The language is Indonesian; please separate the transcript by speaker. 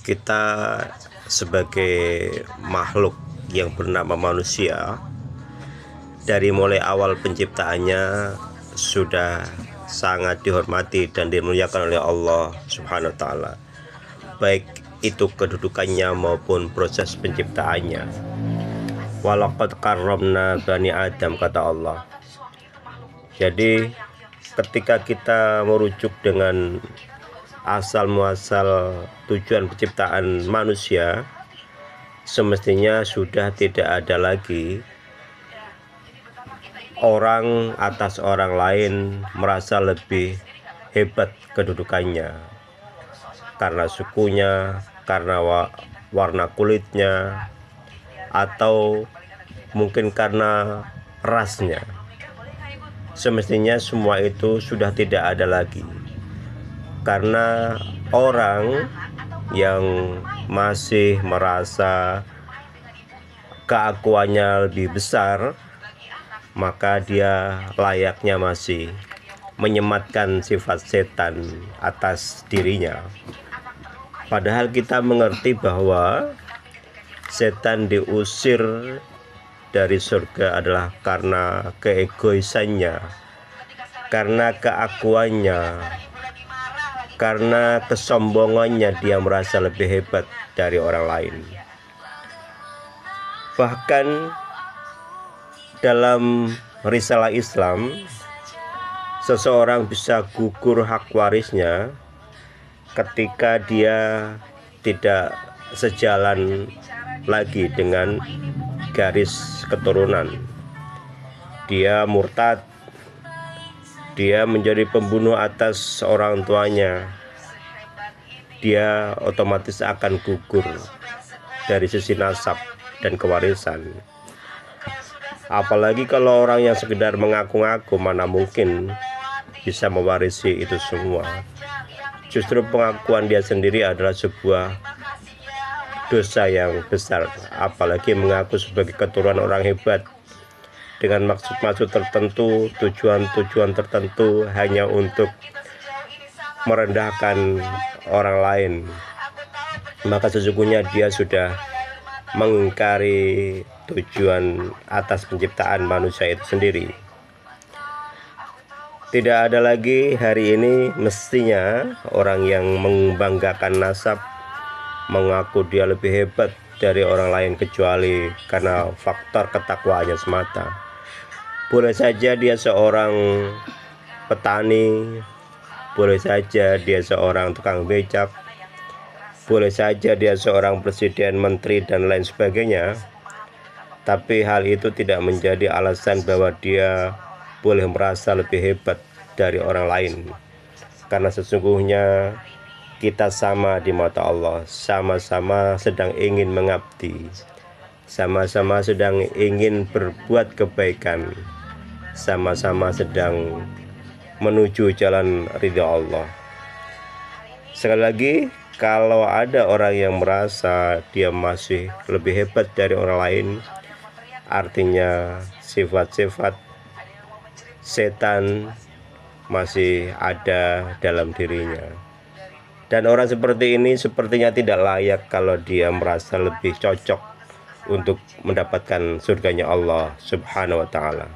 Speaker 1: Kita sebagai makhluk yang bernama manusia, dari mulai awal penciptaannya sudah sangat dihormati dan dimuliakan oleh Allah Subhanahu wa taala, baik itu kedudukannya maupun proses penciptaannya. Walaqad karramna bani Adam, kata Allah. Jadi ketika kita merujuk dengan asal muasal tujuan penciptaan manusia, semestinya sudah tidak ada lagi orang atas orang lain merasa lebih hebat kedudukannya karena sukunya, karena warna kulitnya, atau mungkin karena rasnya. Semestinya semua itu sudah tidak ada lagi, karena orang yang masih merasa keakuannya lebih besar, maka dia layaknya masih menyematkan sifat setan atas dirinya. Padahal kita mengerti bahwa setan diusir dari surga adalah karena keegoisannya, karena keakuannya, karena kesombongannya. Dia merasa lebih hebat dari orang lain. Bahkan dalam risalah Islam, seseorang bisa gugur hak warisnya ketika dia tidak sejalan lagi dengan garis keturunan. Dia murtad, dia menjadi pembunuh atas orang tuanya, dia otomatis akan gugur dari sisi nasab dan kewarisan. Apalagi kalau orang yang sekedar mengaku-ngaku, mana mungkin bisa mewarisi itu semua. Justru pengakuan dia sendiri adalah sebuah dosa yang besar, apalagi mengaku sebagai keturunan orang hebat dengan maksud-maksud tertentu, tujuan-tujuan tertentu, hanya untuk merendahkan orang lain. Maka sesungguhnya dia sudah mengingkari tujuan atas penciptaan manusia itu sendiri. Tidak ada lagi hari ini mestinya orang yang membanggakan nasab, mengaku dia lebih hebat dari orang lain kecuali karena faktor ketakwaannya semata. Boleh saja dia seorang petani, boleh saja dia seorang tukang becak, boleh saja dia seorang presiden, menteri, dan lain sebagainya. Tapi hal itu tidak menjadi alasan bahwa dia boleh merasa lebih hebat dari orang lain. Karena sesungguhnya kita sama di mata Allah, sama-sama sedang ingin mengabdi, sama-sama sedang ingin berbuat kebaikan, sama-sama sedang menuju jalan ridha Allah. Sekali lagi, kalau ada orang yang merasa dia masih lebih hebat dari orang lain, artinya sifat-sifat setan masih ada dalam dirinya. Dan orang seperti ini sepertinya tidak layak kalau dia merasa lebih cocok untuk mendapatkan surganya Allah Subhanahu wa taala.